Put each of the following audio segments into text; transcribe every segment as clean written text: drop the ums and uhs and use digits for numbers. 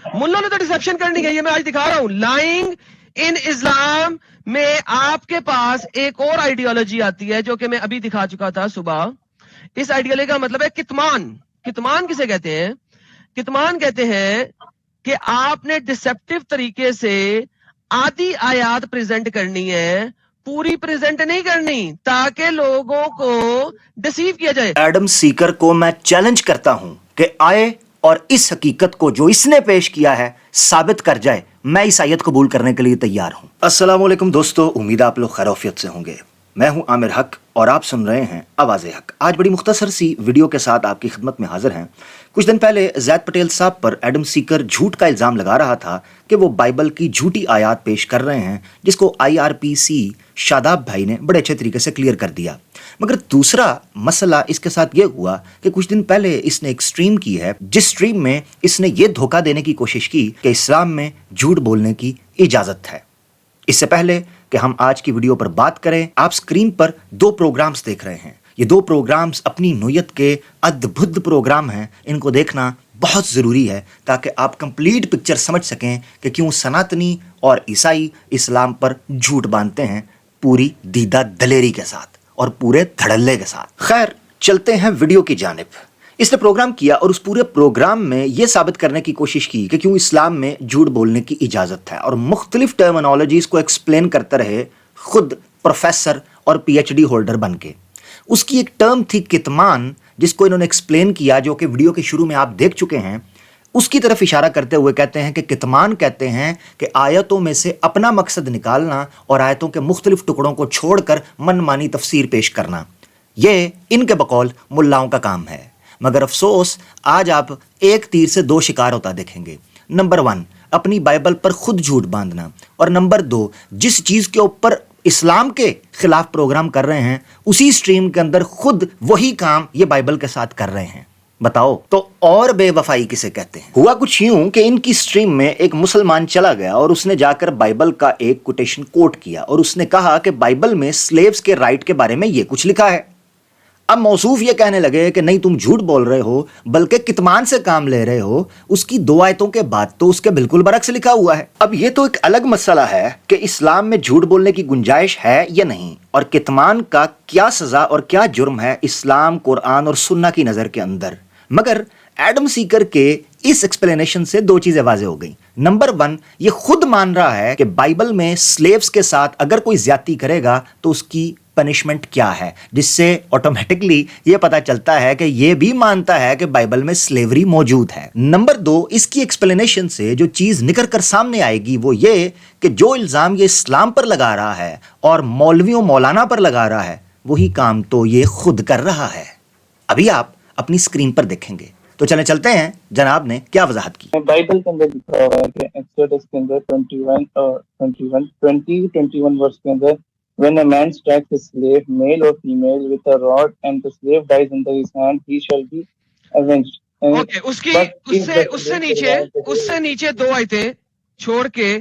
ملا نے تو ڈسپشن کرنی ہے, یہ میں آج دکھا رہا ہوں. لائنگ ان اسلام میں آپ کے پاس ایک اور آئیڈیالوجی آتی ہے جو کہ میں ابھی دکھا چکا تھا صبح. اس آئیڈیالوجی کا مطلب ہے کتمان. کتمان کسے کہتے ہیں؟ کتمان کہتے ہیں کہ آپ نے ڈسپٹیو طریقے سے آدھی آیات پریزنٹ کرنی ہے, پوری پریزنٹ نہیں کرنی, تاکہ لوگوں کو ڈسیو کیا جائے. ایڈم سیکر کو میں چیلنج کرتا ہوں کہ آئے اور اس حقیقت کو جو اس نے پیش کیا ہے ثابت کر جائے. میں اس آیت قبول کرنے کے لیے تیار ہوں. السلام علیکم دوستو, امید آپ لوگ خیریت سے ہوں گے. میں ہوں عامر حق اور آپ سن رہے ہیں آواز حق. آج بڑی مختصر سی ویڈیو کے ساتھ آپ کی خدمت میں حاضر ہیں. کچھ دن پہلے زید پٹیل صاحب پر ایڈم سیکر جھوٹ کا الزام لگا رہا تھا کہ وہ بائبل کی جھوٹی آیات پیش کر رہے ہیں, جس کو IRPC شاداب بھائی نے بڑے اچھے طریقے سے کلیئر کر دیا. مگر دوسرا مسئلہ اس کے ساتھ یہ ہوا کہ کچھ دن پہلے اس نے ایک سٹریم کی ہے, جس سٹریم میں اس نے یہ دھوکہ دینے کی کوشش کی کہ اسلام میں جھوٹ بولنے کی اجازت ہے. اس سے پہلے کہ ہم آج کی ویڈیو پر بات کریں, آپ سکرین پر 2 پروگرامز دیکھ رہے ہیں. یہ 2 پروگرامز اپنی نوعیت کے ادبھد پروگرام ہیں. ان کو دیکھنا بہت ضروری ہے تاکہ آپ کمپلیٹ پکچر سمجھ سکیں کہ کیوں سناتنی اور عیسائی اسلام پر جھوٹ باندھتے ہیں, پوری دیدہ دلیری کے ساتھ اور پورے دھڑلے کے ساتھ. خیر چلتے ہیں ویڈیو کی جانب. اس نے پروگرام کیا اور اس پورے پروگرام میں یہ ثابت کرنے کی کوشش کی کہ کیوں اسلام میں جھوٹ بولنے کی اجازت ہے, اور مختلف ٹرمنالوجیز کو ایکسپلین کرتا رہے, خود پروفیسر اور PhD ہولڈر بن کے. اس کی ایک ٹرم تھی کتمان, جس کو انہوں نے ایکسپلین کیا, جو کہ ویڈیو کے شروع میں آپ دیکھ چکے ہیں. اس کی طرف اشارہ کرتے ہوئے کہتے ہیں کہ کتمان کہتے ہیں کہ آیتوں میں سے اپنا مقصد نکالنا اور آیتوں کے مختلف ٹکڑوں کو چھوڑ کر من مانی تفسیر پیش کرنا. یہ ان کے بقول ملاؤں کا کام ہے. مگر افسوس آج آپ ایک تیر سے 2 شکار ہوتا دیکھیں گے. نمبر 1, اپنی بائبل پر خود جھوٹ باندھنا, اور نمبر 2, جس چیز کے اوپر اسلام کے خلاف پروگرام کر رہے ہیں اسی سٹریم کے اندر خود وہی کام یہ بائبل کے ساتھ کر رہے ہیں. بتاؤ تو اور بے وفائی کسے کہتے ہیں؟ ہوا کچھ یوں کہ ان کی سٹریم میں ایک مسلمان چلا گیا اور اس نے جا کر بائبل کا ایک کوٹیشن کوٹ کیا, اور اس نے کہا کہ بائبل میں سلیوز کے رائٹ کے بارے میں یہ کچھ لکھا ہے. اب موصوف یہ کہنے لگے کہ نہیں تم جھوٹ بول رہے ہو بلکہ کتمان سے کام لے رہے ہو, اس کی 2 آیتوں کے بعد تو اس کے بالکل برعکس لکھا ہوا ہے. اب یہ تو ایک الگ مسئلہ ہے کہ اسلام میں جھوٹ بولنے کی گنجائش ہے یا نہیں, اور کتمان کا کیا سزا اور کیا جرم ہے اسلام, قرآن اور سنہ کی نظر کے اندر. مگر ایڈم سیکر کے اس ایکسپلینیشن سے 2 چیزیں واضح ہو گئیں. نمبر 1, یہ خود مان رہا ہے کہ بائبل میں سلیوز کے ساتھ اگر کوئی زیادتی کرے گا تو اس کی پنشمنٹ کیا ہے, جس سے آٹومیٹکلی یہ پتا چلتا ہے کہ یہ بھی مانتا ہے کہ بائبل میں سلیوری موجود ہے. نمبر 2, اس کی ایکسپلینیشن سے جو چیز نکل کر سامنے آئے گی وہ یہ کہ جو الزام یہ اسلام پر لگا رہا ہے اور مولویوں مولانا پر لگا رہا ہے, وہی کام تو یہ خود کر رہا ہے. ابھی آپ اپنی اسکرین پر دیکھیں گے. تو چلتے ہیں جناب نے کیا وضاحت کی. بائبل کے اندر لکھا ہوا ہے کہ ایکسوڈس کے اندر 21 ورس کے اندر when a man strikes a slave, male or female, with a rod and the slave dies under his hand, he shall be avenged. Okay, اس سے نیچے 2 آیتیں چھوڑ کے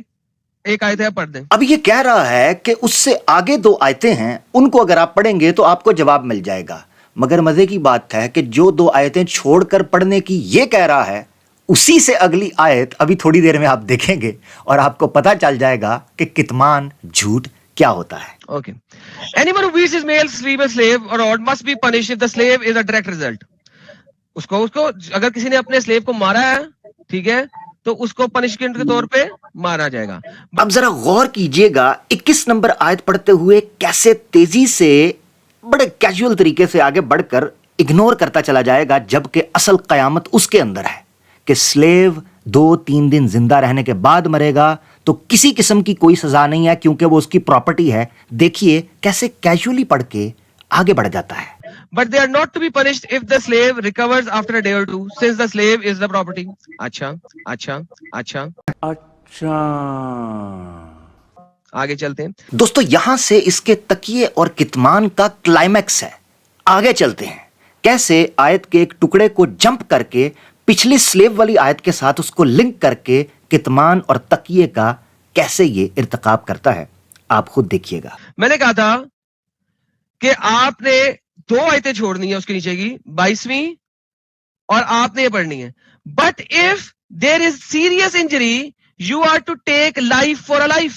ایک آیت ہے پڑھ دیں. اب یہ کہہ رہا ہے کہ اس سے آگے 2 آیتیں ہیں, ان کو اگر آپ پڑھیں گے تو آپ کو جواب مل جائے گا. مگر مزے کی بات ہے کہ جو 2 آیتیں چھوڑ کر پڑھنے کی یہ کہہ رہا ہے, اسی سے اگلی آیت ابھی تھوڑی دیر میں آپ دیکھیں گے اور آپ کو پتا چل جائے گا کہ کتمان جھوٹ کیا ہوتا ہے. Okay. Anyone who beats his male slave or rod must be punished if the slave is a direct result. اس کو اگر کسی نے اپنے سلیو کو مارا ہے, ٹھیک ہے, تو اس کو پنشمنٹ کے طور پہ مارا جائے گا. اب ذرا غور کیجئے گا 21 نمبر آیت پڑھتے ہوئے کیسے تیزی سے بڑے کیجول طریقے سے آگے بڑھ کر اگنور کرتا چلا جائے گا, جبکہ اصل قیامت اس کے اندر ہے کہ سلیو 2-3 دن زندہ رہنے کے بعد مرے گا تو کسی قسم کی کوئی سزا نہیں ہے, کیونکہ وہ اس کی پراپرٹی ہے. دیکھیے کیسے کیجولی پڑھ کے آگے بڑھ جاتا ہے. But they are not to be punished if the slave recovers after a day or 2, since the slave is the property. اچھا آگے چلتے ہیں دوستو. یہاں سے اس کے تکیے اور کتمان کا کلائمیکس ہے. آگے چلتے ہیں کیسے آیت کے ایک ٹکڑے کو جمپ کر کے پچھلی سلیو والی آیت کے ساتھ اس کو لنک کر کے کتمان اور تقیے کا کیسے یہ ارتکاب کرتا ہے. آپ خود دیکھیے گا. میں نے کہا تھا کہ آپ نے 2 آیتیں چھوڑنی ہے اس کے نیچے کی 22ویں, اور آپ نے یہ پڑھنی ہے. But if there is serious injury, you are to take life for a life.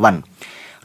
1,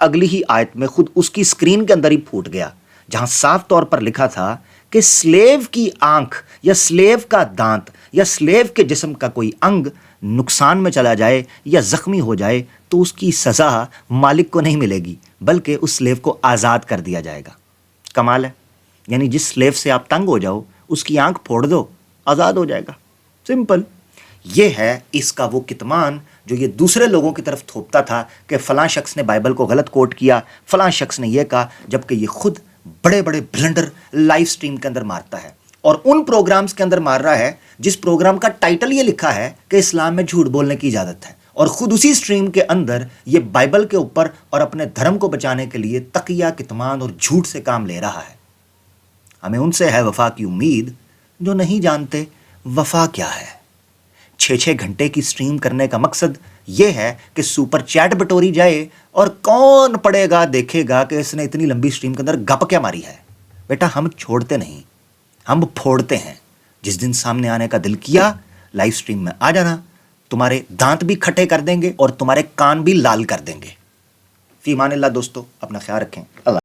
اگلی ہی آیت میں خود اس کی سکرین کے اندر ہی پھوٹ گیا، جہاں صاف طور پر لکھا تھا کہ سلیو کی آنکھ یا سلیو کا دانت یا سلیو کے جسم کا کوئی انگ نقصان میں چلا جائے یا زخمی ہو جائے تو اس کی سزا مالک کو نہیں ملے گی، بلکہ اس سلیو کو آزاد کر دیا جائے گا۔ کمال ہے، یعنی جس سلیو سے آپ تنگ ہو جاؤ اس کی آنکھ پھوڑ دو، آزاد ہو جائے گا، سمپل۔ یہ ہے اس کا وہ کتمان جو یہ دوسرے لوگوں کی طرف تھوپتا تھا کہ فلاں شخص نے بائبل کو غلط کوٹ کیا، فلاں شخص نے یہ کہا، جبکہ یہ خود بڑے بڑے بلنڈر لائیو سٹریم کے اندر مارتا ہے، اور ان پروگرامز کے اندر مار رہا ہے جس پروگرام کا ٹائٹل یہ لکھا ہے کہ اسلام میں جھوٹ بولنے کی اجازت ہے، اور خود اسی سٹریم کے اندر یہ بائبل کے اوپر اور اپنے دھرم کو بچانے کے لیے تقیہ، کتمان اور جھوٹ سے کام لے رہا ہے۔ ہمیں ان سے ہے وفا کی امید جو نہیں جانتے وفا کیا ہے۔ 6 گھنٹے کی سٹریم کرنے کا مقصد یہ ہے کہ سپر چیٹ بٹوری جائے، اور کون پڑے گا دیکھے گا کہ اس نے اتنی لمبی سٹریم کے اندر گپ کیا ماری ہے۔ بیٹا ہم چھوڑتے نہیں، ہم پھوڑتے ہیں۔ جس دن سامنے آنے کا دل کیا لائیو سٹریم میں آ جانا، تمہارے دانت بھی کھٹے کر دیں گے اور تمہارے کان بھی لال کر دیں گے۔ فی امان اللہ دوستو، اپنا خیال رکھیں، اللہ